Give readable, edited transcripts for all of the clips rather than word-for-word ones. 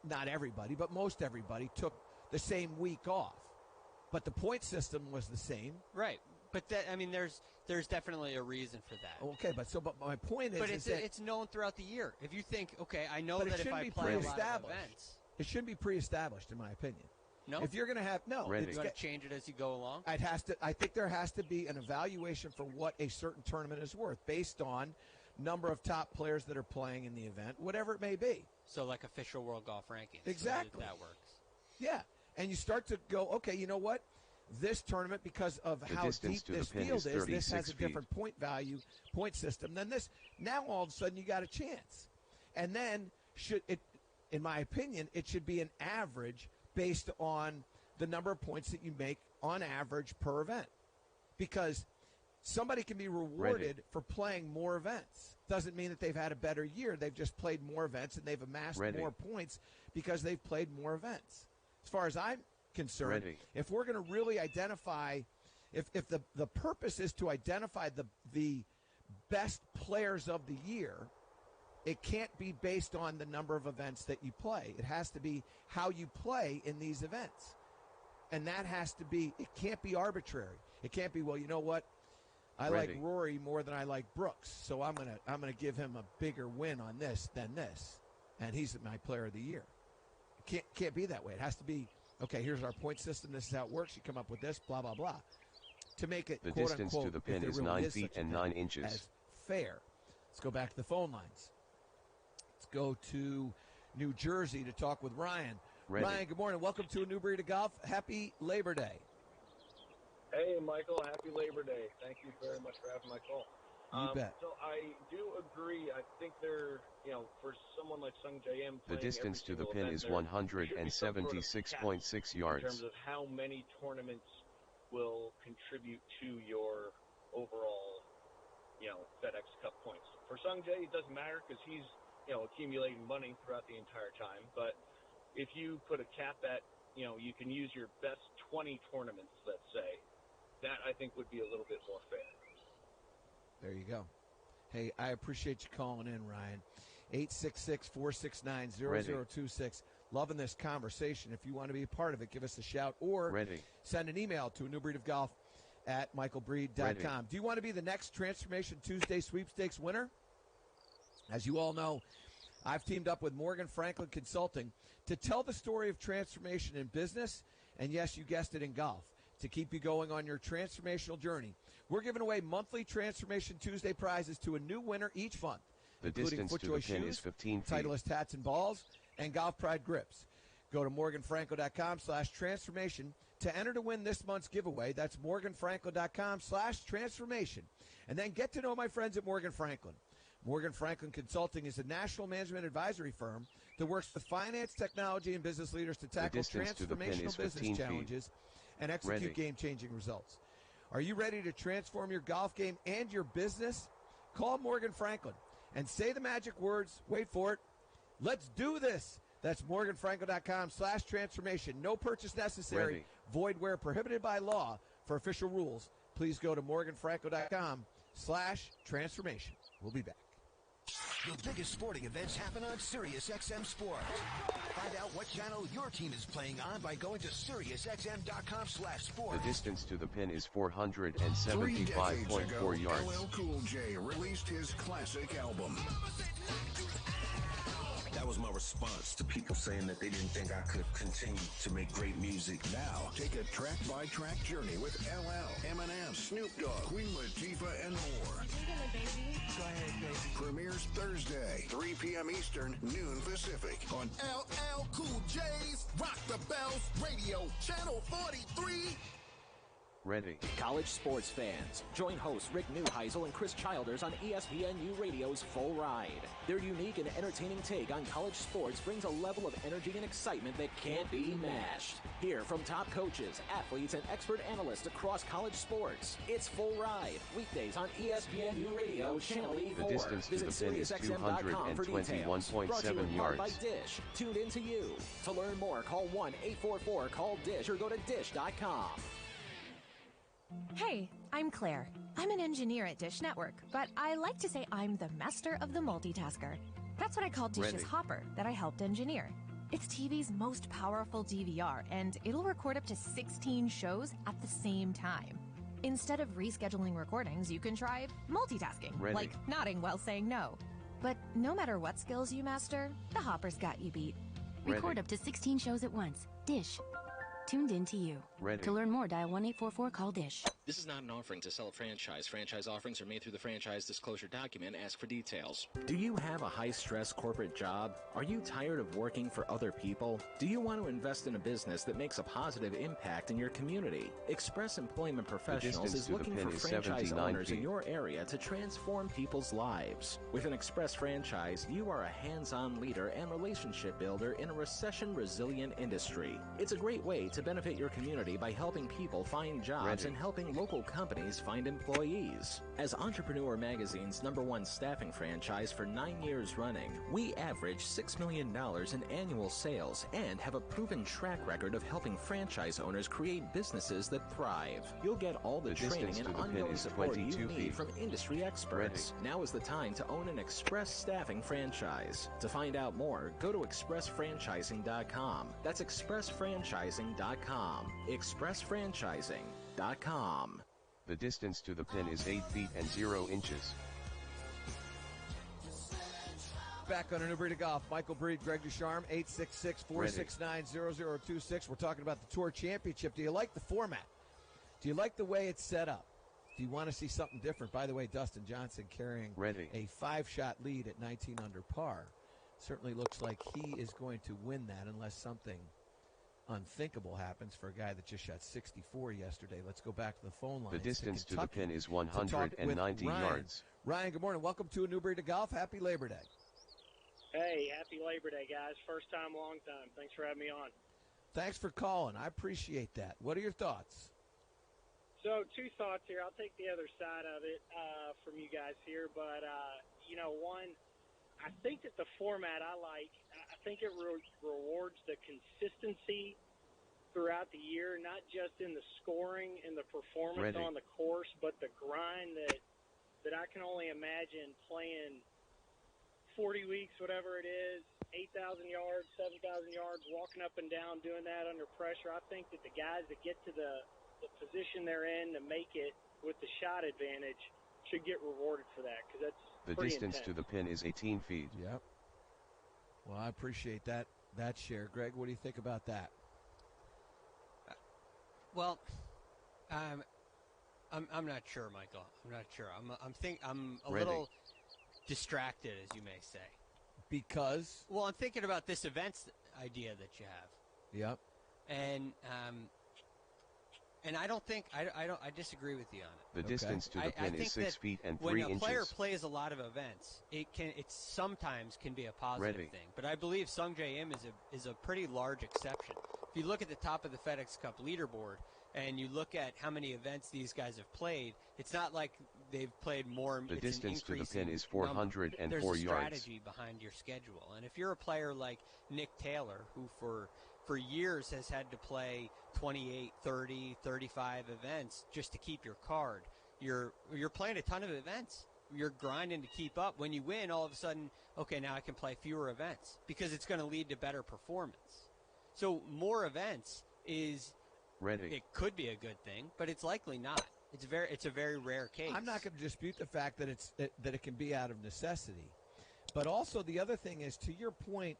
not everybody, but most everybody took the same week off. But the point system was the same. Right. But there's definitely a reason for that. Okay, but my point is, but it's known throughout the year. If you think, okay, I know that if I play a lot of events, it shouldn't be pre-established, in my opinion. No, if you're going to have you got to change it as you go along. I think there has to be an evaluation for what a certain tournament is worth based on number of top players that are playing in the event, whatever it may be. So like official world golf rankings. Exactly. So that works. Yeah, and you start to go, okay, you know what? This tournament, because of how deep this field is, this has a different point system than this. Now all of a sudden you got a chance. And then in my opinion, it should be an average based on the number of points that you make on average per event. Because somebody can be rewarded for playing more events. Doesn't mean that they've had a better year. They've just played more events and they've amassed more points because they've played more events. As far as I'm concerned, if we're going to really identify, if the purpose is to identify the best players of the year, it can't be based on the number of events that you play. It has to be how you play in these events. And that has to be, it can't be arbitrary. It can't be, well, you know what? I like Rory more than I like Brooks, so I'm gonna give him a bigger win on this than this, and he's my player of the year. It can't be that way. It has to be, okay, here's our point system. This is how it works. You come up with this, blah, blah, blah. To make it, the quote, distance unquote, to the pin is 9 feet and 9 inches. As fair. Let's go back to the phone lines. Let's go to New Jersey to talk with Ryan. Ryan, good morning. Welcome to A New Breed of Golf. Happy Labor Day. Hey, Michael. Happy Labor Day. Thank you very much for having my call. You bet. So I do agree. I think they're, for someone like Sung J M, the distance to the pin is 176.6 yards. In terms of how many tournaments will contribute to your overall, FedEx Cup points. For Sung J, it doesn't matter because he's, accumulating money throughout the entire time. But if you put a cap at, you can use your best 20 tournaments, let's say, that I think would be a little bit more fair. There you go. Hey, I appreciate you calling in, Ryan. 866-469-0026. Loving this conversation. If you want to be a part of it, give us a shout or send an email to anewbreedofgolf@michaelbreed.com. Do you want to be the next Transformation Tuesday Sweepstakes winner? As you all know, I've teamed up with Morgan Franklin Consulting to tell the story of transformation in business, and yes, you guessed it, in golf, to keep you going on your transformational journey. We're giving away monthly Transformation Tuesday prizes to a new winner each month, including FootJoy shoes, Titleist hats and balls, and Golf Pride grips. Go to morganfranco.com/transformation to enter to win this month's giveaway. That's morganfranco.com/transformation. And then get to know my friends at Morgan Franklin. Morgan Franklin Consulting is a national management advisory firm that works with finance, technology, and business leaders to tackle transformational business challenges and execute game-changing results. Are you ready to transform your golf game and your business? Call Morgan Franklin and say the magic words. Wait for it. Let's do this. That's morganfranco.com/transformation. No purchase necessary. Void where prohibited by law. For official rules, please go to morganfranco.com/transformation. We'll be back. The biggest sporting events happen on SiriusXM Sports. Find out what channel your team is playing on by going to SiriusXM.com/sports. The distance to the pin is 475.4 yards. LL Cool J released his classic album. That was my response to people saying that they didn't think I could continue to make great music. Now, take a track-by-track journey with LL, Eminem, Snoop Dogg, Queen Latifah, and more. Go ahead, baby. Premieres Thursday, 3 p.m. Eastern, noon Pacific, on LL Cool J's Rock the Bells Radio, Channel 43. College sports fans, join hosts Rick Neuheisel and Chris Childers on ESPNU Radio's Full Ride. Their unique and entertaining take on college sports brings a level of energy and excitement that can't be matched. Hear from top coaches, athletes, and expert analysts across college sports. It's Full Ride, weekdays on ESPNU Radio, Channel 84. The distance to the pin is 221.7 yards. By Dish, tuned into you. To learn more, call 1-844-CALL-DISH or go to dish.com. Hey, I'm Claire. I'm an engineer at Dish Network, but I like to say I'm the master of the multitasker. That's what I call Dish's Hopper that I helped engineer. It's TV's most powerful DVR, and it'll record up to 16 shows at the same time. Instead of rescheduling recordings, you can try multitasking, like nodding while saying no. But no matter what skills you master, the Hopper's got you beat. Record up to 16 shows at once. Dish. Tuned in to you. To learn more, dial 1-844-CALL-DISH. This is not an offering to sell a franchise. Franchise offerings are made through the franchise disclosure document. Ask for details. Do you have a high-stress corporate job? Are you tired of working for other people? Do you want to invest in a business that makes a positive impact in your community? Express Employment Professionals is looking for franchise owners in your area to transform people's lives. With an Express franchise, you are a hands-on leader and relationship builder in a recession-resilient industry. It's a great way to benefit your community by helping people find jobs and helping local companies find employees. As Entrepreneur Magazine's #1 staffing franchise for 9 years running, we average $6 million in annual sales and have a proven track record of helping franchise owners create businesses that thrive. You'll get all the training and ongoing support you need from industry experts. Now is the time to own an Express staffing franchise. To find out more, go to expressfranchising.com. That's expressfranchising.com. expressfranchising.com. The distance to the pin is 8 feet and 0 inches. Back on a New Breed of Golf. Michael Breed, Greg Ducharme, 866-469-0026. We're talking about the Tour Championship. Do you like the format? Do you like the way it's set up? Do you want to see something different? By the way, Dustin Johnson carrying a 5-shot lead at 19 under par. Certainly looks like he is going to win that unless something unthinkable happens for a guy that just shot 64 yesterday. Let's go back to the phone line. The distance to the pin is 190 yards. Ryan, good morning. Welcome to a New Breed of Golf. Happy Labor Day. Hey, happy Labor Day, guys. First time, long time. Thanks for having me on. Thanks for calling. I appreciate that. What are your thoughts? So, 2 thoughts here. I'll take the other side of it from you guys here. But, one, I think that the format I like, I think it rewards the consistency throughout the year, not just in the scoring and the performance on the course, but the grind that I can only imagine playing 40 weeks, whatever it is, 8,000 yards, 7,000 yards, walking up and down, doing that under pressure. I think that the guys that get to the position they're in to make it with the shot advantage should get rewarded for that, because that's the distance to the pin is 18 feet. Yep. Well, I appreciate that share. Greg, what do you think about that? Well, I'm not sure, Michael. I'm not sure. I'm a little distracted, as you may say. Because? Well, I'm thinking about this events idea that you have. Yep. And I don't think I disagree with you on it. The distance to the pin is 6 feet and 3 inches. When a player plays a lot of events, it sometimes can be a positive thing. But I believe Sungjae Im is a pretty large exception. If you look at the top of the FedEx Cup leaderboard and you look at how many events these guys have played, it's not like they've played more. The distance to the pin is 404 yards. There's a strategy behind your schedule. And if you're a player like Nick Taylor, who for years has had to play 28, 30, 35 events just to keep your card, you're playing a ton of events. You're grinding to keep up. When you win, all of a sudden, okay, now I can play fewer events because it's going to lead to better performance. So more events it could be a good thing, but it's likely not. It's a very rare case. I'm not going to dispute the fact that that it can be out of necessity. But also the other thing is, to your point,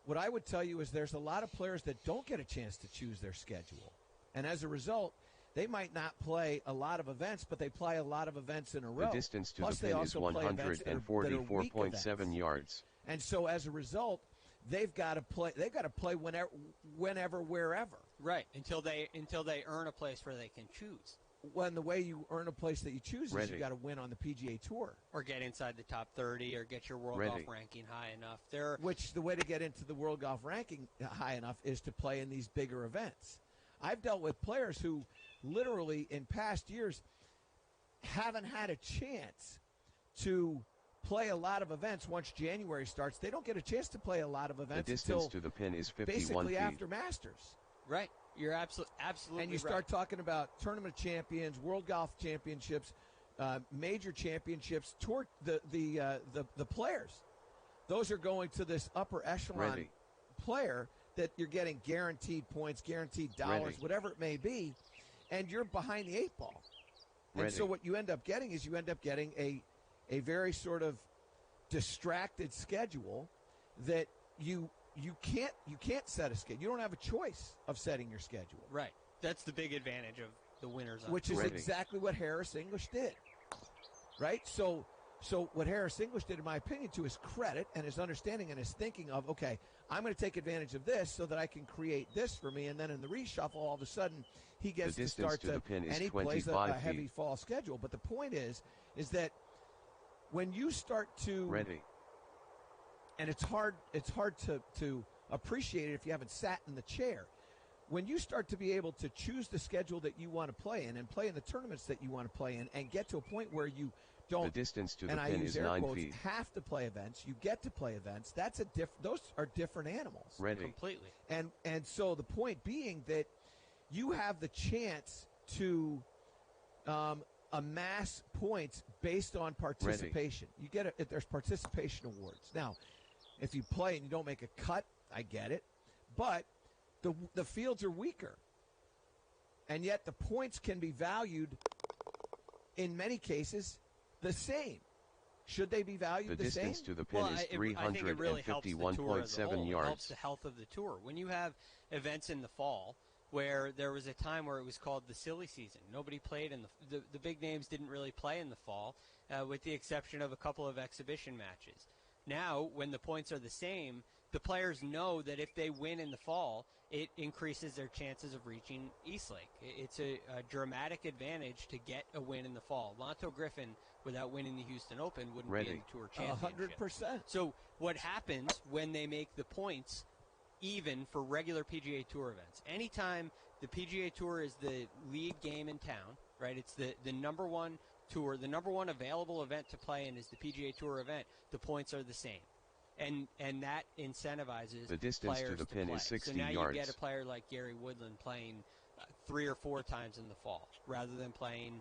what I would tell you is there's a lot of players that don't get a chance to choose their schedule. And as a result, they might not play a lot of events, but they play a lot of events in a row. The distance to the pin is 144.7 yards. And so as a result, they've got to play whenever, wherever. Right, until they earn a place where they can choose. When the way you earn a place that you choose is you got to win on the PGA Tour, or get inside the top 30, or get your World Golf ranking high enough. Which the way to get into the World Golf ranking high enough is to play in these bigger events. I've dealt with players who literally in past years haven't had a chance to play a lot of events once January starts. They don't get a chance to play a lot of events the distance to the pin is 51 basically feet. After Masters. Right. You're absolutely And you start talking about tournament champions, World Golf Championships, major championships, the players. Those are going to this upper echelon player that you're getting guaranteed points, guaranteed dollars, whatever it may be, and you're behind the 8 ball. And so what you end up getting is a very sort of distracted schedule that you can't set a schedule. You don't have a choice of setting your schedule. Right. That's the big advantage of the winners on which is exactly what Harris English did. Right? So what Harris English did, in my opinion, to his credit and his understanding and his thinking of, okay, I'm going to take advantage of this so that I can create this for me, and then in the reshuffle, all of a sudden, he gets to start to and he plays a heavy fall schedule. But the point is that when you start to and it's hard to appreciate it if you haven't sat in the chair. When you start to be able to choose the schedule that you want to play in and play in the tournaments that you want to play in and get to a point where you don't, the distance to the and pin I use is air 9 quotes, feet. have to play events, you get to play events, those are different animals. Completely. And so the point being that you have the chance to amass points based on participation. You get there's participation awards. Now, if you play and you don't make a cut, I get it, but the fields are weaker, and yet the points can be valued in many cases the same. Should they be valued the same? The distance to the pin is 351.7 yards. It helps the health of the tour. When you have events in the fall, where there was a time where it was called the silly season. Nobody played in the big names didn't really play in the fall, with the exception of a couple of exhibition matches. Now, when the points are the same, the players know that if they win in the fall, it increases their chances of reaching Eastlake. It's a dramatic advantage to get a win in the fall. Lonto Griffin, without winning the Houston Open, wouldn't be in the Tour Championship. 100%. So what happens when they make the points even for regular PGA Tour events? Anytime the PGA Tour is the lead game in town, right? It's the number one tour, the number one available event to play in is the PGA Tour event. The points are the same. And that incentivizes the distance players to the pin play. is 60 yards. So now yards. you get a player like Gary Woodland playing 3 or 4 times in the fall rather than playing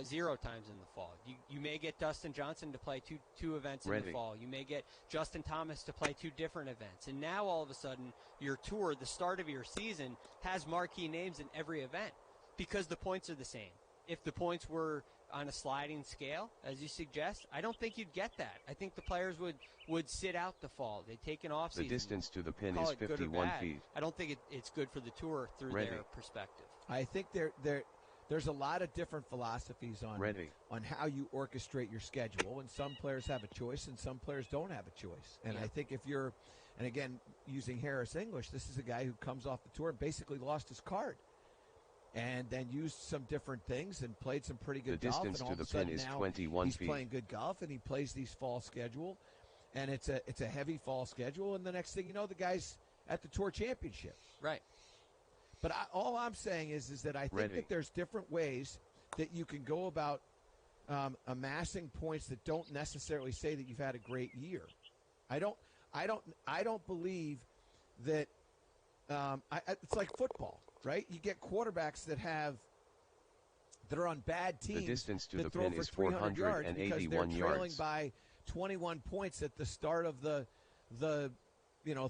0 times in the fall. You may get Dustin Johnson to play two events in the fall. You may get Justin Thomas to play 2 different events. And now all of a sudden your tour, the start of your season, has marquee names in every event because the points are the same. If the points were on a sliding scale, as you suggest, I don't think you'd get that. I think the players would sit out the fall. They'd take an off season. The distance to the pin is 51 feet. I don't think it's good for the tour through their perspective. I think there's a lot of different philosophies on how you orchestrate your schedule, and some players have a choice and some players don't have a choice. And I think if you're, and again, using Harris English, this is a guy who comes off the tour and basically lost his card. And then used some different things and played some pretty good golf. The distance to the pin is 21 he's feet. Playing good golf, and he plays these fall schedule, and it's a heavy fall schedule. And the next thing you know, the guy's at the Tour Championship. Right. But all I'm saying is that I think that there's different ways that you can go about amassing points that don't necessarily say that you've had a great year. I don't believe that. It's like football. Right? You get quarterbacks that are on bad teams. The distance to that the pin is 481 yards because they're trailing yards. by 21 points at the start of the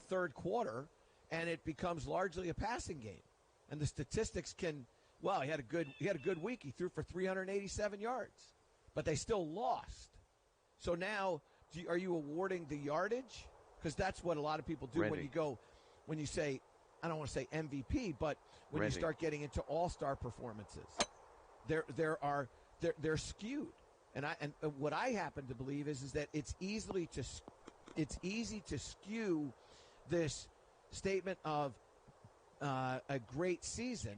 third quarter, and it becomes largely a passing game. And the statistics can, well, he had a good week. He threw for 387 yards, but they still lost. So now, are you awarding the yardage? Because that's what a lot of people do when you say, I don't want to say MVP, but when you start getting into all-star performances, they're skewed. And what I happen to believe is that it's easy to skew this statement of a great season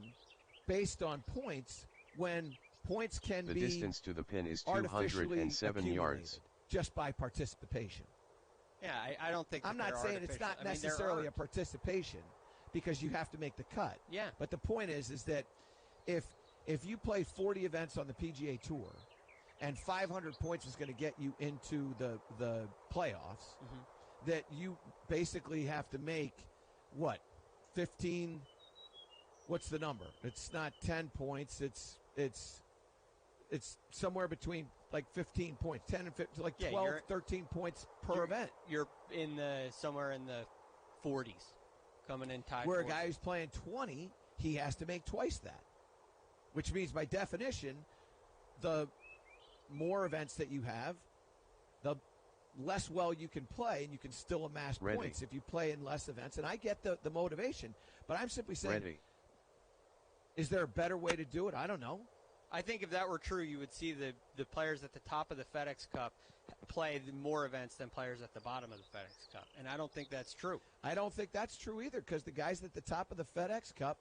based on points when points can be the distance to the pin is 207 yards just by participation. Yeah, I don't think I'm not saying it's not necessarily a participation, because you have to make the cut. Yeah. But the point is that if you play 40 events on the PGA Tour and 500 points is going to get you into the playoffs, that you basically have to make, 15, what's the number? It's not 10 points. It's somewhere between like 15 points, 10 and 15, like 12, 13 points per event. You're somewhere in the 40s. coming in tied. Where a guy who's playing 20, he has to make twice that, which means by definition, the more events that you have, the less well you can play, and you can still amass points if you play in less events. And I get the motivation, but I'm simply saying, is there a better way to do it? I don't know. I think if that were true, you would see the players at the top of the FedEx Cup play more events than players at the bottom of the FedEx Cup. And I don't think that's true. I don't think that's true either, because the guys at the top of the FedEx Cup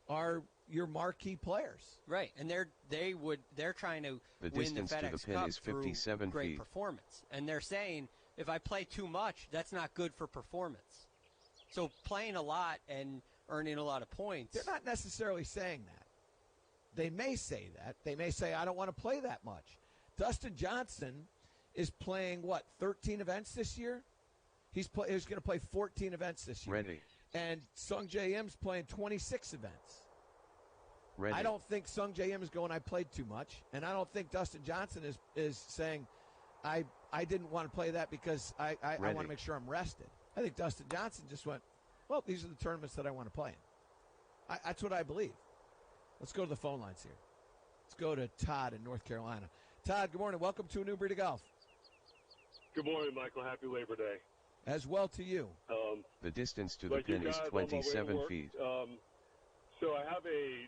are your marquee players. Right, and they're trying to win the FedEx Cup through great performance. And they're saying, if I play too much, that's not good for performance. So playing a lot and earning a lot of points. They're not necessarily saying that. They may say that. They may say, I don't want to play that much. Dustin Johnson is playing, 13 events this year? He's going to play 14 events this year. And Sung J M's playing 26 events. I don't think Sung J M is going, I played too much. And I don't think Dustin Johnson is saying, I didn't want to play that because I want to make sure I'm rested. I think Dustin Johnson just went, well, these are the tournaments that I want to play in. That's what I believe. Let's go to the phone lines here. Let's go to Todd in North Carolina. Todd, good morning. Welcome to A New Breed of Golf. Good morning, Michael. Happy Labor Day. As well to you. The distance to the pin is 27 feet. So I have a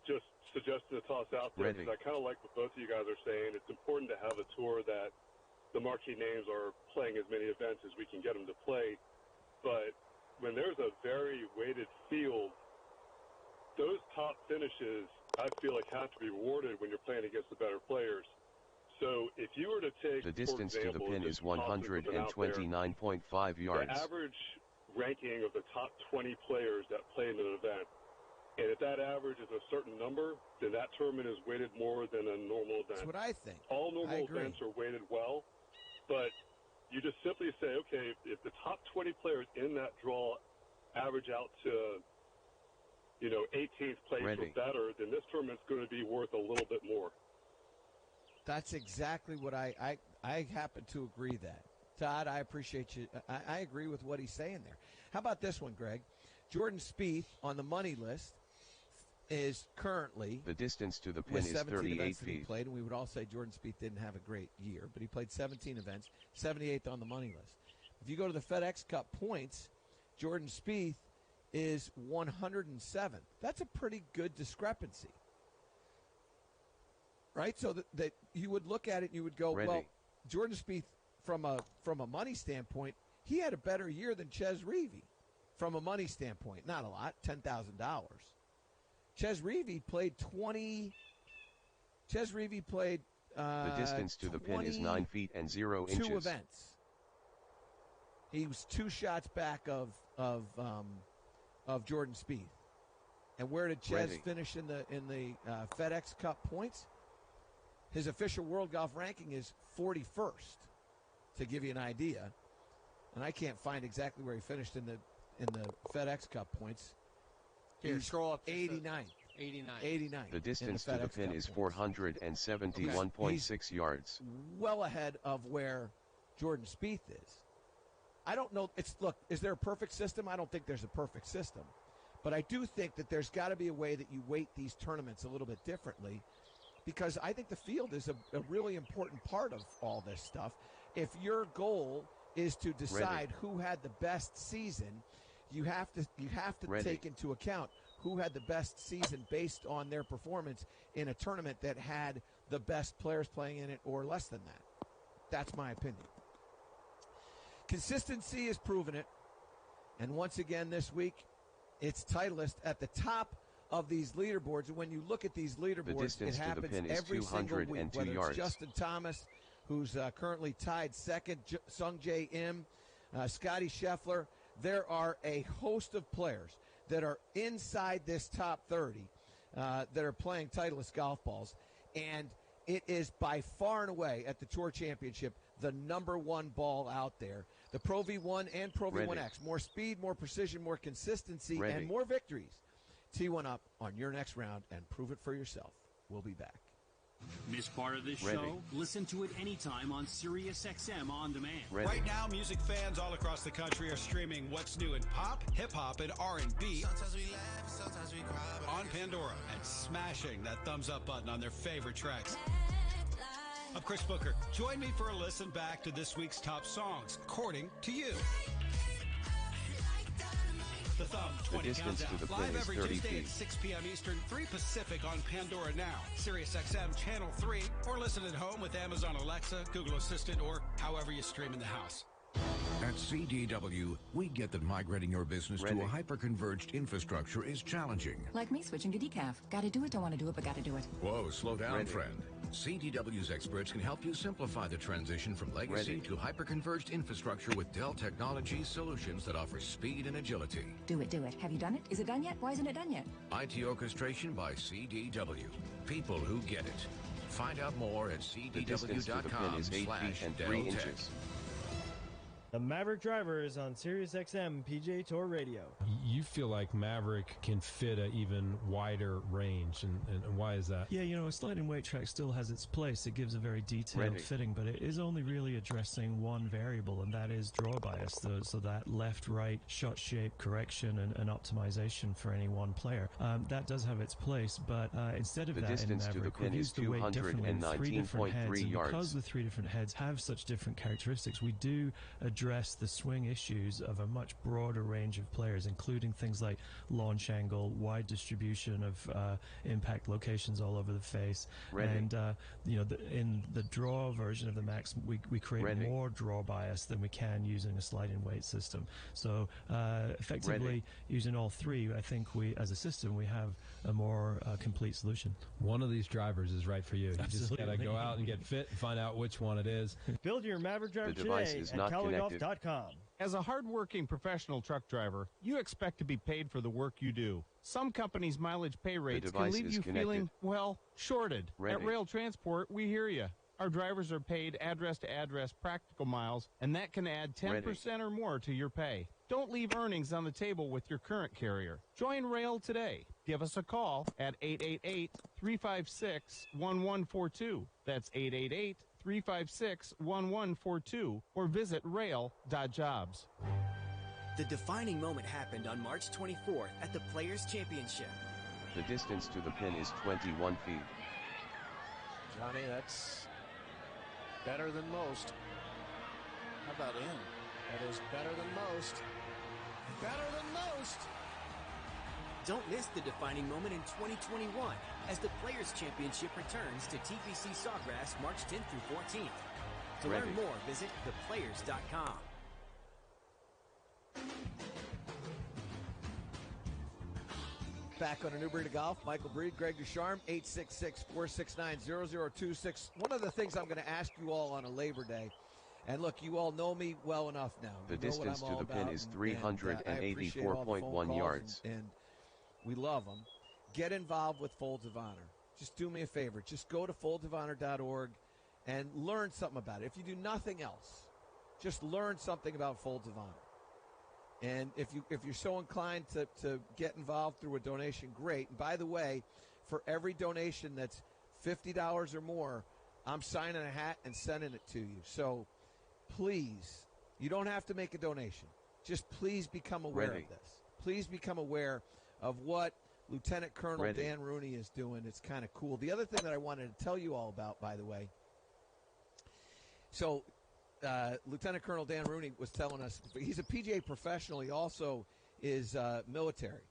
just suggestion to toss out there, because I kind of like what both of you guys are saying. It's important to have a tour that the marquee names are playing as many events as we can get them to play. But when there's a very weighted field, those top finishes, I feel like, have to be rewarded when you're playing against the better players. So if you were to take, the distance for example, to the pin is 129.5 yards. The average ranking of the top 20 players that play in an event, and if that average is a certain number, then that tournament is weighted more than a normal event. That's what I think. All normal events are weighted well, but you just simply say, okay, if the top 20 players in that draw average out to 18th place or better, then this tournament's going to be worth a little bit more. That's exactly what I happen to agree that. Todd, I appreciate you. I agree with what he's saying there. How about this one, Greg? Jordan Spieth on the money list is currently, the distance to the pin is 38 feet. He played, and we would all say Jordan Spieth didn't have a great year, but he played 17 events, 78th on the money list. If you go to the FedEx Cup points, Jordan Spieth is 107. That's a pretty good discrepancy, right? So that you would look at it and you would go, well, Jordan Spieth, from a money standpoint, he had a better year than Ches Reavie. From a money standpoint, not a lot, $10,000. Ches Reavie played 20. Ches Reavie played. The distance to the pin is 9 feet and 0 inches. 2 events. He was 2 shots back of Jordan Spieth. And where did Ches finish in the FedEx Cup points? His official World Golf ranking is 41st, to give you an idea. And I can't find exactly where he finished in the FedEx Cup points. Here, scroll up. 89. 89. The distance to the pin is 471.6 yards. Well ahead of where Jordan Spieth is. I don't know. Look, is there a perfect system? I don't think there's a perfect system. But I do think that there's got to be a way that you weight these tournaments a little bit differently, because I think the field is a really important part of all this stuff. If your goal is to decide who had the best season, you have to take into account who had the best season based on their performance in a tournament that had the best players playing in it or less than that. That's my opinion. Consistency has proven it. And once again this week, it's Titleist at the top of these leaderboards. And when you look at these leaderboards, it happens every single week, whether it's Justin Thomas, who's currently tied second, Sung J M, Scotty Scheffler. There are a host of players that are inside this top 30 that are playing Titleist golf balls. And it is by far and away at the Tour Championship the number one ball out there. The Pro V1 and Pro V1X. More speed, more precision, more consistency, and more victories. Tee one up on your next round and prove it for yourself. We'll be back. Miss part of this show? Listen to it anytime on SiriusXM On Demand. Right now, music fans all across the country are streaming what's new in pop, hip-hop, and R&B on Pandora and smashing that thumbs-up button on their favorite tracks. I'm Chris Booker. Join me for a listen back to this week's top songs, according to you. The Thumb 20 Countdown, live every Tuesday at 6 p.m. Eastern, 3 Pacific on Pandora Now, SiriusXM Channel 3, or listen at home with Amazon Alexa, Google Assistant, or however you stream in the house. At CDW, we get that migrating your business to a hyper-converged infrastructure is challenging. Like me switching to decaf. Gotta do it, don't want to do it, but gotta do it. Whoa, slow down, friend. CDW's experts can help you simplify the transition from legacy to hyper-converged infrastructure with Dell Technologies solutions that offer speed and agility. Do it, do it. Have you done it? Is it done yet? Why isn't it done yet? IT orchestration by CDW. People who get it. Find out more at cdw.com/DellTech. The Maverick Driver is on SiriusXM PGA Tour Radio. You feel like Maverick can fit an even wider range, and why is that? Yeah, a sliding weight track still has its place. It gives a very detailed fitting, but it is only really addressing one variable, and that is draw bias, so that left-right shot shape correction and optimization for any one player. That does have its place, but instead of that in Maverick, we use the weight differently in 3 different heads, and because the 3 different heads have such different characteristics, we do address the swing issues of a much broader range of players, including things like launch angle, wide distribution of impact locations all over the face, and in the draw version of the Max, we create more draw bias than we can using a sliding weight system. So effectively, using all 3, I think we, as a system, we have a more complete solution. One of these drivers is right for you. You just got to go out and get fit and find out which one it is. Build your Maverick Driver today at CallawayGolf.com. As a hardworking professional truck driver, you expect to be paid for the work you do. Some companies' mileage pay rates can leave you feeling, shorted. At Rail Transport, we hear you. Our drivers are paid address-to-address practical miles, and that can add 10% or more to your pay. Don't leave earnings on the table with your current carrier. Join Rail today. Give us a call at 888-356-1142. That's 888-356-1142, or visit rail.jobs. The defining moment happened on March 24th at the Players' Championship. The distance to the pin is 21 feet. Johnny, that's better than most. How about in? That is better than most. Better than most. Don't miss the defining moment in 2021 as the Players' Championship returns to TPC Sawgrass March 10th through 14th. To learn more, visit theplayers.com. Back on a new breed of golf, Michael Breed, Greg Ducharme, 866-469-0026. One of the things I'm going to ask you all on a Labor Day, and look, you all know me well enough now. The distance to the pin is 384.1 yards. And we love them. Get involved with Folds of Honor. Just do me a favor. Just go to foldsofhonor.org and learn something about it. If you do nothing else, just learn something about Folds of Honor. And if you're so inclined to get involved through a donation, great. And by the way, for every donation that's $50 or more, I'm signing a hat and sending it to you. So please, you don't have to make a donation. Just please become aware of this. Please become aware of what Lieutenant Colonel Dan Rooney is doing. It's kind of cool. The other thing that I wanted to tell you all about, by the way, so Lieutenant Colonel Dan Rooney was telling us, he's a PGA professional. He also is military,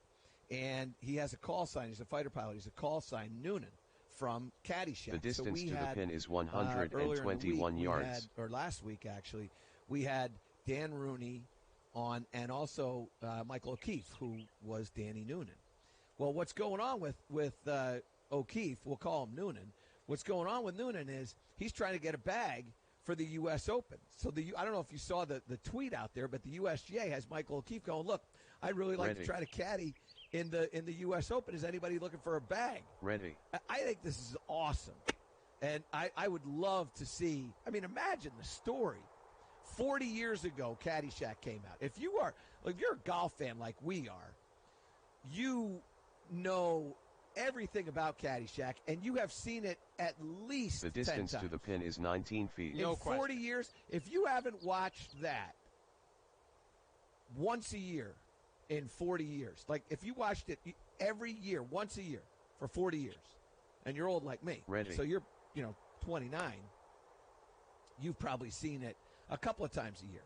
and he has a call sign. He's a fighter pilot. He's a call sign, Noonan, from Caddyshack. The distance to the pin is 121 yards. Last week, actually, we had Dan Rooney on, and also Michael O'Keefe, who was Danny Noonan. Well, what's going on with O'Keefe, we'll call him Noonan, what's going on with Noonan is he's trying to get a bag for the U.S. Open. So I don't know if you saw the tweet out there, but the USGA has Michael O'Keefe going, look, I'd really like to try to caddy in the U.S. Open. Is anybody looking for a bag? I think this is awesome. And I would love to see, imagine the story. 40 years ago, Caddyshack came out. If you're a golf fan like we are, you know everything about Caddyshack, and you have seen it at least 10 times. The distance to the pin is 19 feet. In 40 years, if you haven't watched that once a year in 40 years, like if you watched it every year, once a year for 40 years, and you're old like me, so you're 29, you've probably seen it a couple of times a year,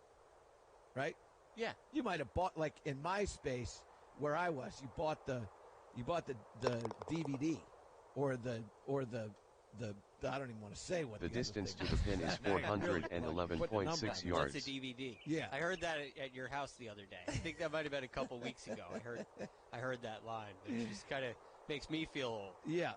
right? Yeah. You might have bought, like in my space where I was, you bought the DVD or the I don't even want to say what the distance to the pin is 411.6 yards. What's a DVD? Yeah. I heard that at your house the other day. I think that might have been a couple weeks ago. I heard that line, which just kind of makes me feel old. Yeah.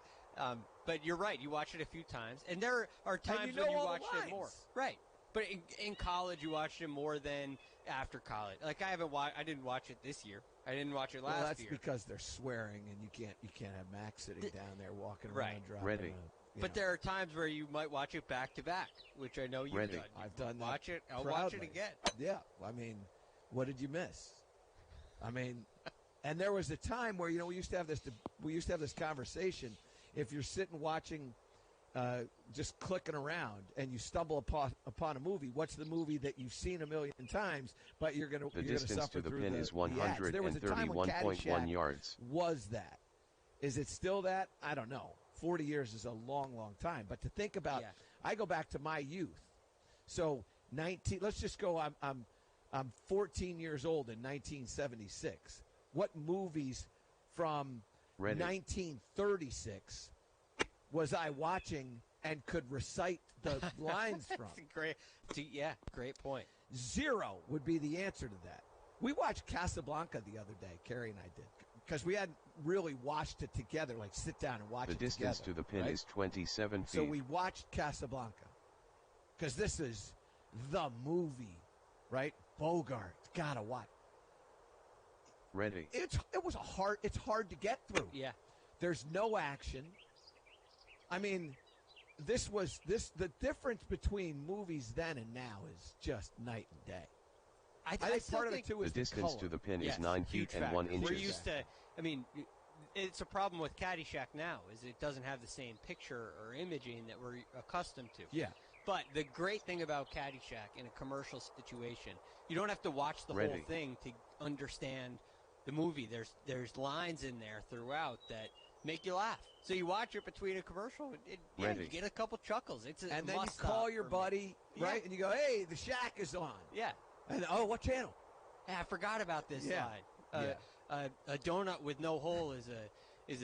But you're right. You watch it a few times, and there are times when you watched it more. Right. But in college, you watched it more than after college. Like I didn't watch it this year. I didn't watch it last year. Well, that's because they're swearing, and you can't have Max sitting down there walking around dropping. Ready. But there are times where you might watch it back to back, which I know you've done. I've done that. Watch it. I'll proudly. watch it again. Yeah. I mean, what did you miss? I mean, and there was a time where we used to have this conversation. If you're sitting watching, just clicking around, and you stumble upon a movie, what's the movie that you've seen a million times, but you're going to suffer through the The distance to the pin is 131.1 yards. Was that? Is it still that? I don't know. 40 years is a long, long time. But to think about, I go back to my youth. So 19. Let's just go. I'm 14 years old in 1976. What movies from 1936 was I watching and could recite the lines from? Great point. Zero would be the answer to that. We watched Casablanca the other day, Carrie and I did, because we hadn't really watched it together, like sit down and watch it together. The distance to the pin is 27 feet. So we watched Casablanca, because this is the movie, right? Bogart, gotta watch. Ready. It's hard to get through. Yeah. There's no action. I mean, the difference between movies then and now is just night and day. I think part of it too is the distance to the pin is 9 feet and 1 inch. We're used to. I mean, it's a problem with Caddyshack now is it doesn't have the same picture or imaging that we're accustomed to. Yeah. But the great thing about Caddyshack in a commercial situation, you don't have to watch the whole thing to understand the movie. There's lines in there throughout that make you laugh. So you watch it between a commercial, you get a couple chuckles. And then you call your buddy, right? And you go, "Hey, the Shack is on." Yeah. And what channel? Hey, I forgot about this line. A donut with no hole is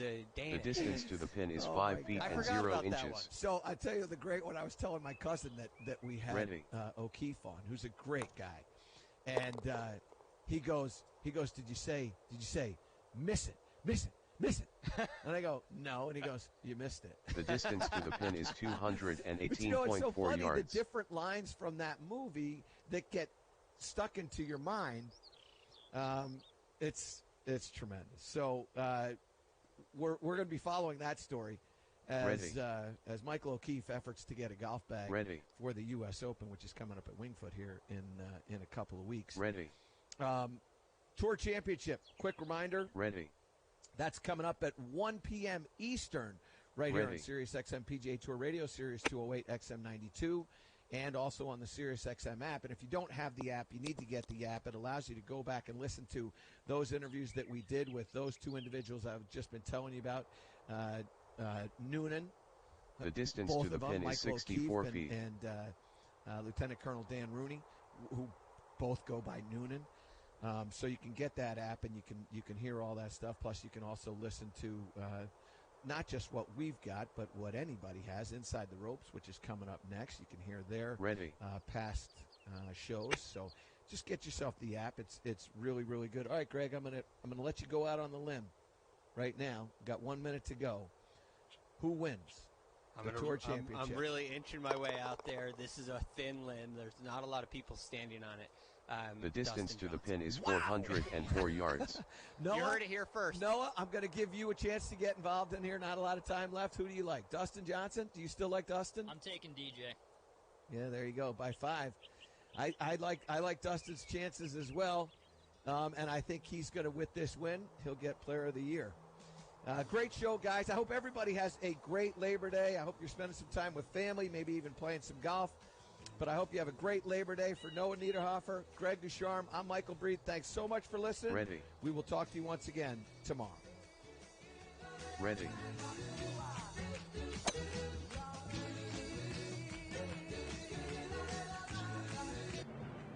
a Danish. The distance to the pin is 5 feet and 0 inches. So I tell you the great one. I was telling my cousin that we had O'Keefe on, who's a great guy, and he goes, did you say, miss it? And I go, no, and he goes, you missed it. The distance to the pin is 218.4 it's so funny, yards. the different lines from that movie that get stuck into your mind, it's tremendous. So we're going to be following that story as Michael O'Keefe efforts to get a golf bag for the U.S. Open, which is coming up at Wingfoot here in a couple of weeks. Tour Championship, quick reminder. That's coming up at 1 p.m. Eastern right here on Sirius XM PGA Tour Radio, Sirius 208 XM92, and also on the Sirius XM app. And if you don't have the app, you need to get the app. It allows you to go back and listen to those interviews that we did with those two individuals I've just been telling you about. Noonan. The distance both to the of them, pin is Michael 64 O'Keefe feet. And Lieutenant Colonel Dan Rooney, who both go by Noonan. So you can get that app and you can hear all that stuff. Plus, you can also listen to not just what we've got, but what anybody has, Inside the Ropes, which is coming up next. You can hear their past shows. So just get yourself the app. It's really, really good. All right, Greg, I'm gonna let you go out on the limb right now. Got 1 minute to go. Who wins the Tour Championship? I'm really inching my way out there. This is a thin limb. There's not a lot of people standing on it. The distance Dustin to the Johnson. pin is 404 yards. Noah, you heard it here first. Noah, I'm going to give you a chance to get involved in here. Not a lot of time left. Who do you like? Dustin Johnson? Do you still like Dustin? I'm taking DJ. Yeah, there you go. By 5. I like Dustin's chances as well. And I think he's going to, with this win, he'll get Player of the Year. Great show, guys. I hope everybody has a great Labor Day. I hope you're spending some time with family, maybe even playing some golf. But I hope you have a great Labor Day. For Noah Niederhofer, Greg Ducharme, I'm Michael Breed. Thanks so much for listening. Ready. We will talk to you once again tomorrow. Ready.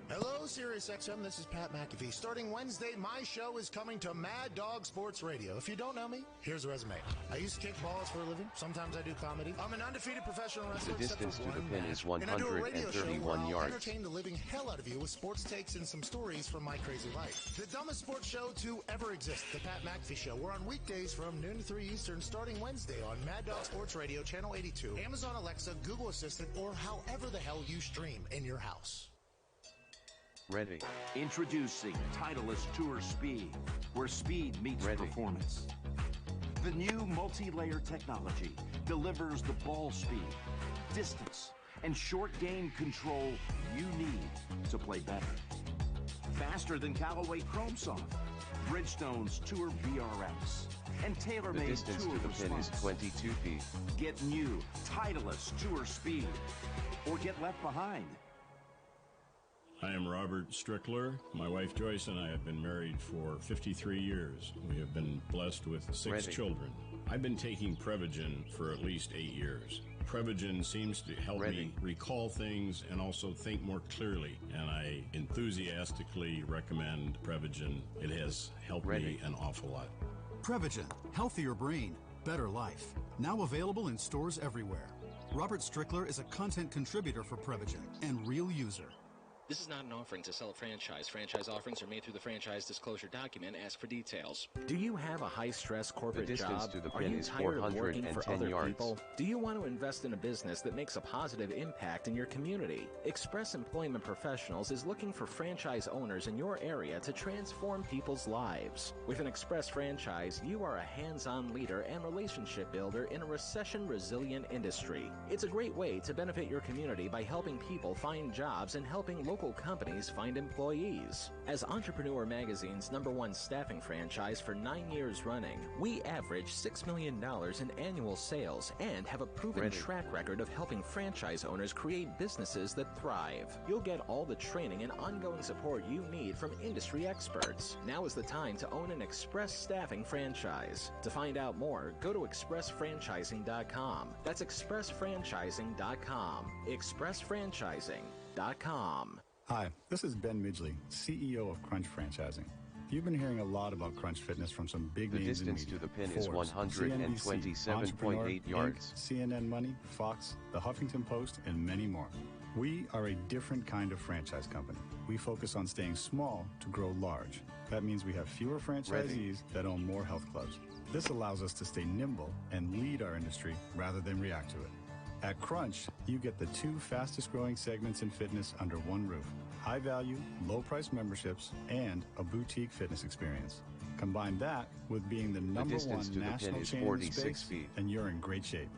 Hello, SiriusXM. This is Pat McAfee. Starting Wednesday, my show is coming to Mad Dog Sports Radio. If you don't know me, here's a resume. I used to kick balls for a living. Sometimes I do comedy. I'm an undefeated professional wrestler. The distance to the pin is 131 and I do a radio show where I'll yards. entertain the living hell out of you with sports takes and some stories from my crazy life. The dumbest sports show to ever exist, the Pat McAfee Show. We're on weekdays from noon to 3 Eastern, starting Wednesday on Mad Dog Sports Radio, Channel 82, Amazon Alexa, Google Assistant, or however the hell you stream in your house. Ready. Introducing Titleist Tour Speed, where speed meets performance. The new multi-layer technology delivers the ball speed, distance, and short game control you need to play better. Faster than Callaway Chrome Soft, Bridgestone's Tour VRX, and tailor-made The distance Tour to the pin is Response. 22 feet. Get new Titleist Tour Speed, or get left behind. I am Robert Strickler. My wife Joyce and I have been married for 53 years. We have been blessed with 6 children. I've been taking Prevagen for at least 8 years. Prevagen seems to help me recall things and also think more clearly, and I enthusiastically recommend Prevagen. It has helped me an awful lot. Prevagen, healthier brain, better life. Now available in stores everywhere. Robert Strickler is a content contributor for Prevagen and real user. This is not an offering to sell a franchise. Franchise offerings are made through the franchise disclosure document. Ask for details. Do you have a high-stress corporate The distance job? to the Are pin you is tired of working for 410 other yards. people? Do you want to invest in a business that makes a positive impact in your community? Express Employment Professionals is looking for franchise owners in your area to transform people's lives. With an Express franchise, you are a hands-on leader and relationship builder in a recession-resilient industry. It's a great way to benefit your community by helping people find jobs and helping local companies find employees. As Entrepreneur Magazine's #1 staffing franchise for 9 years running, we average $6 million in annual sales and have a proven track record of helping franchise owners create businesses that thrive. You'll get all the training and ongoing support you need from industry experts. Now is the time to own an Express staffing franchise. To find out more, go to expressfranchising.com. That's expressfranchising.com. expressfranchising.com. Hi, this is Ben Midgley, CEO of Crunch Franchising. You've been hearing a lot about Crunch Fitness from some big names in media. The distance to the pin is Forbes, 127.8 yards. CNN Money, Fox, The Huffington Post, and many more. We are a different kind of franchise company. We focus on staying small to grow large. That means we have fewer franchisees that own more health clubs. This allows us to stay nimble and lead our industry rather than react to it. At Crunch, you get the 2 fastest growing segments in fitness under one roof. High value, low price memberships, and a boutique fitness experience. Combine that with being the #1 national chain in the space, and you're in great shape.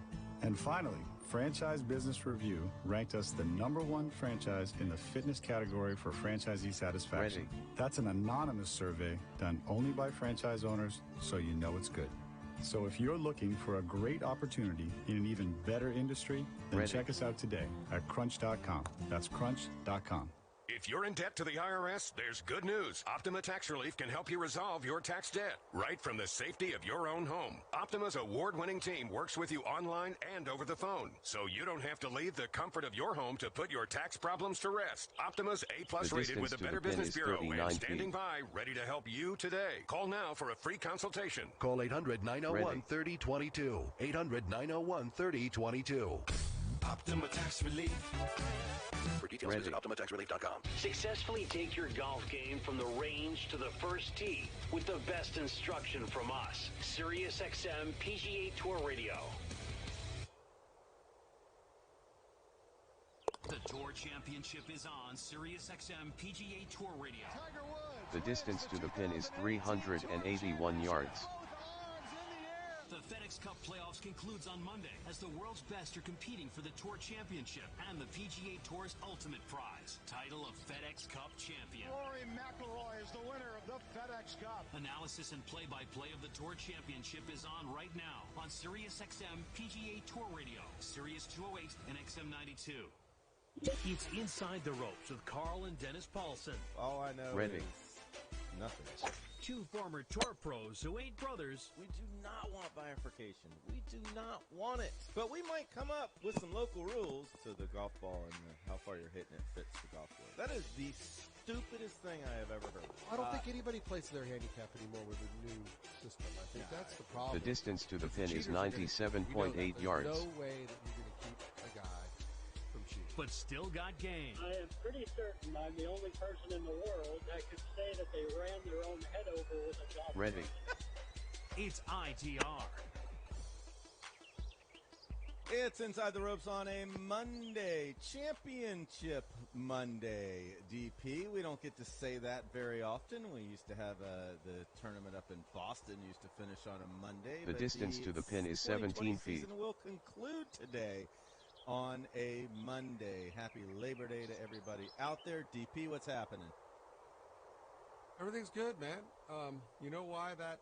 And finally, Franchise Business Review ranked us the #1 franchise in the fitness category for franchisee satisfaction. That's an anonymous survey done only by franchise owners, so you know it's good. So if you're looking for a great opportunity in an even better industry, then check us out today at crunch.com. That's crunch.com. If you're in debt to the IRS, there's good news. Optima Tax Relief can help you resolve your tax debt right from the safety of your own home. Optima's award-winning team works with you online and over the phone, so you don't have to leave the comfort of your home to put your tax problems to rest. Optima's A+ rated with the Better Business Bureau and standing by, ready to help you today. Call now for a free consultation. Call 800-901-3022. 800-901-3022. Optima Tax Relief. For details, visit OptimaTaxRelief.com. Successfully take your golf game from the range to the first tee with the best instruction from us. SiriusXM PGA Tour Radio. The Tour Championship is on SiriusXM PGA Tour Radio. The distance to the pin is 381 yards. The FedEx Cup playoffs concludes on Monday as the world's best are competing for the Tour Championship and the PGA Tour's ultimate prize, title of FedEx Cup champion. Rory McIlroy is the winner of the FedEx Cup. Analysis and play-by-play of the Tour Championship is on right now on SiriusXM PGA Tour Radio, Sirius 208 and XM92. It's Inside the Ropes with Carl and Dennis Paulson. All I know is nothing. Two former tour pros who ain't brothers. We do not want bifurcation. We do not want it. But we might come up with some local rules so the golf ball and how far you're hitting it fits the golf ball. That is the stupidest thing I have ever heard. I don't think anybody plays their handicap anymore with the new system. I think that's the problem. The distance to the pin is 97.8 yards. There's no way that you're going to keep a guy from cheating. But still got game. I am pretty certain I'm the only person in the world that could say that they ran their own head over with a golf Ready. It's ITR. It's Inside the Ropes on a Monday, Championship Monday. DP, we don't get to say that very often. We used to have the tournament up in Boston, used to finish on a Monday. The distance to the pin is 17 feet. Season will conclude today on a Monday. Happy Labor Day to everybody out there. DP, what's happening? Everything's good, man. You know why that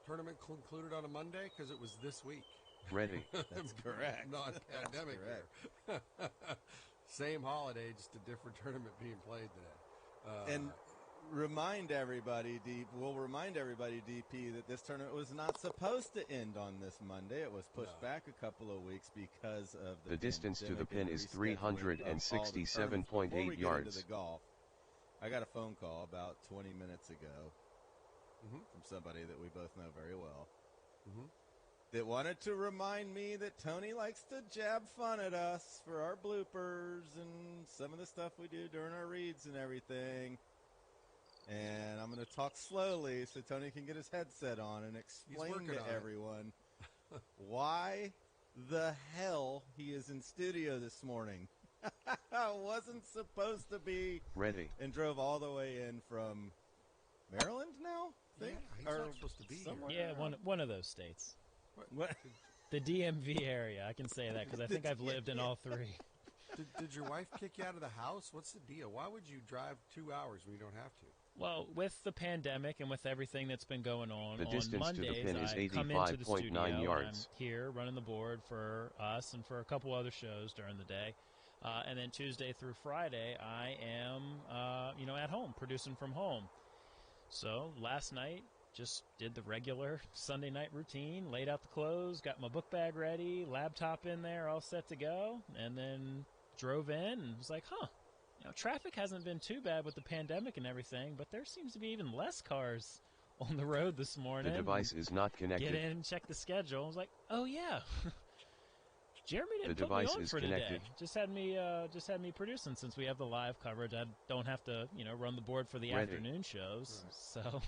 tournament concluded on a Monday? Because it was this week. Ready. That's correct. Non-pandemic year. Same holiday, just a different tournament being played today. And remind everybody, we'll remind everybody, DP, that this tournament was not supposed to end on this Monday. It was pushed back a couple of weeks because of the distance to the pin is 367.8 yards. The golf, I got a phone call about 20 minutes ago from somebody that we both know very well that wanted to remind me that Tony likes to jab fun at us for our bloopers and some of the stuff we do during our reads and everything. And I'm going to talk slowly so Tony can get his headset on and explain to everyone why the hell he is in studio this morning. Wasn't supposed to be. Ready. And drove all the way in from Maryland now? Yeah, he's not supposed to be somewhere. Yeah, one of those states. What? The DMV area. I can say that because I think I've lived in all three. Did your wife kick you out of the house? What's the deal? Why would you drive 2 hours when you don't have to? Well, with the pandemic and with everything that's been going on distance Mondays, to the pin is I come into the studio 85.9 yards. I'm here running the board for us and for a couple other shows during the day. And then Tuesday through Friday, I am, at home, producing from home. So last night, just did the regular Sunday night routine, laid out the clothes, got my book bag ready, laptop in there, all set to go, and then drove in and was like, traffic hasn't been too bad with the pandemic and everything, but there seems to be even less cars on the road this morning. The device is not connected. Get in and check the schedule. I was like, oh yeah. Jeremy didn't put me on for connected. today. Just had me producing since we have the live coverage. I don't have to, run the board for the afternoon shows. Right. So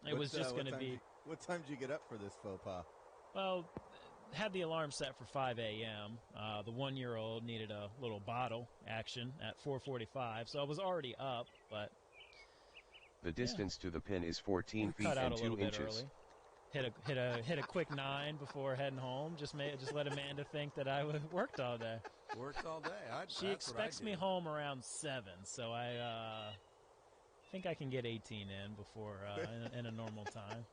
it was just going to be. What time did you get up for this faux pas? Well, had the alarm set for 5 a.m. The 1-year-old needed a little bottle action at 4:45, so I was already up, but the distance to the pin is 14 feet cut out and a little 2 inches. Bit early. Hit a quick 9 before heading home. Just let Amanda think that I worked all day. Worked all day. She expects me home around 7, so I think I can get 18 in before in a normal time.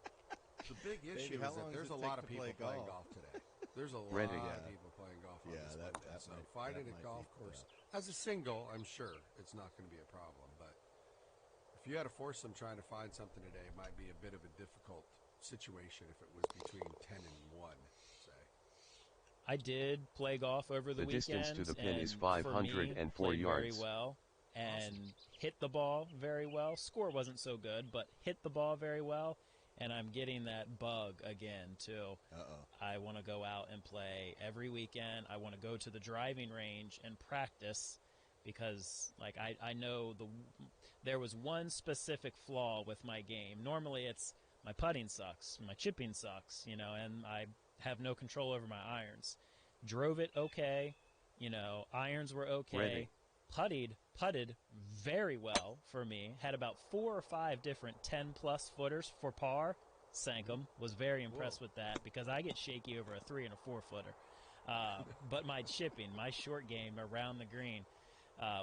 The big issue is that there's a lot of people playing golf today. There's a lot of people playing golf on this Monday. So finding a golf course as a single, I'm sure it's not going to be a problem. But if you had to force them trying to find something today, it might be a bit of a difficult situation if it was between 10 and 1, say. I did play golf over the weekend. The distance to the pin is 504 yards. Very well and hit the ball very well. Score wasn't so good, but hit the ball very well. And I'm getting that bug again, too. I want to go out and play every weekend. I want to go to the driving range and practice because, I know there was one specific flaw with my game. Normally, it's my putting sucks, my chipping sucks, and I have no control over my irons. Drove it okay, irons were okay. Ready. Putted very well for me. Had about 4 or 5 different 10-plus footers for par. sank them. Was very impressed with that because I get shaky over a 3 and a 4 footer. But my chipping, my short game around the green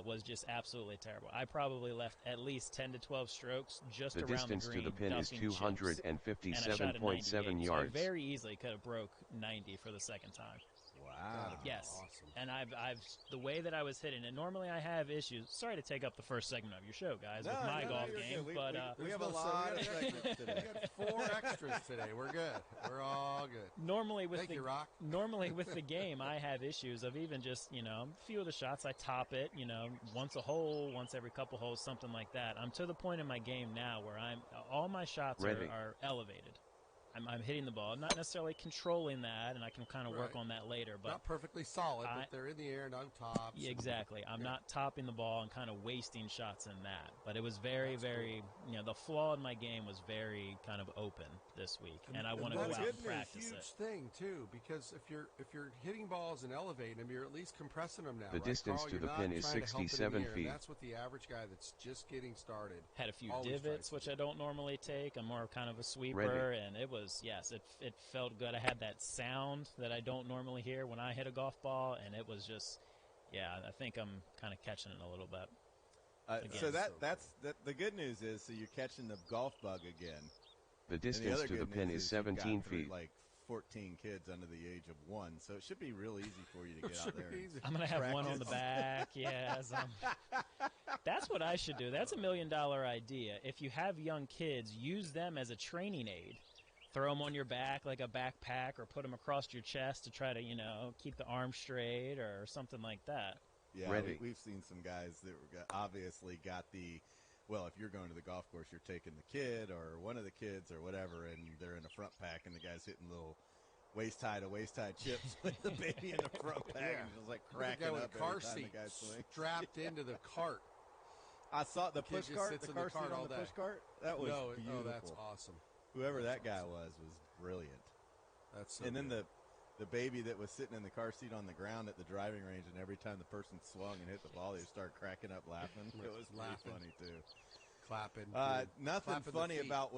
was just absolutely terrible. I probably left at least 10 to 12 strokes just around the green. The distance to the pin is 257.7 yards. So I very easily could have broke 90 for the second time. Wow. Yes. Awesome. And I've the way that I was hitting it, normally I have issues. Sorry to take up the first segment of your show, guys, with my golf game. We have a lot of segments today. We got 4 extras today. We're good. We're all good. Normally with Thank you, Rock. Normally with the game, I have issues of even just, a few of the shots I top it, once a hole, once every couple holes, something like that. I'm to the point in my game now where all my shots are elevated. I'm hitting the ball, not necessarily controlling that, and I can kind of work on that later. But not perfectly solid, but they're in the air and on top. Yeah, exactly. I'm not topping the ball and kind of wasting shots in that. But it was very, very, the flaw in my game was very kind of open this week, and I want to go out and practice it. That's a huge thing too, because if you're hitting balls and elevating them, you're at least compressing them now. The distance to the pin is 67 feet. That's what the average guy that's just getting started had a few divots, which I don't normally take. I'm more kind of a sweeper, and it was. Yes, it felt good. I had that sound that I don't normally hear when I hit a golf ball, and it was just, I think I'm kind of catching it a little bit. So that's the good news is, so you're catching the golf bug again. The distance to the pin is 17 feet. Like 14 kids under the age of 1, so it should be real easy for you to get out there. I'm going to have one on the back, yes. That's what I should do. That's $1 million idea. If you have young kids, use them as a training aid. Throw them on your back like a backpack or put them across your chest to try to, keep the arm straight or something like that. Yeah, we've seen some guys that obviously got well, if you're going to the golf course, you're taking the kid or one of the kids or whatever, and they're in the front pack, and the guy's hitting little waist-high to waist-high chips with the baby in the front pack, and just like cracking up with a car every time seat the guy swings. Strapped into the cart. I saw the push cart, the car seat on the push cart. That was beautiful. Oh, that's awesome. Whoever that guy was brilliant. That's so and then the baby that was sitting in the car seat on the ground at the driving range, and every time the person swung and hit the ball, they started cracking up laughing. It was pretty funny too. Clapping. Nothing funny about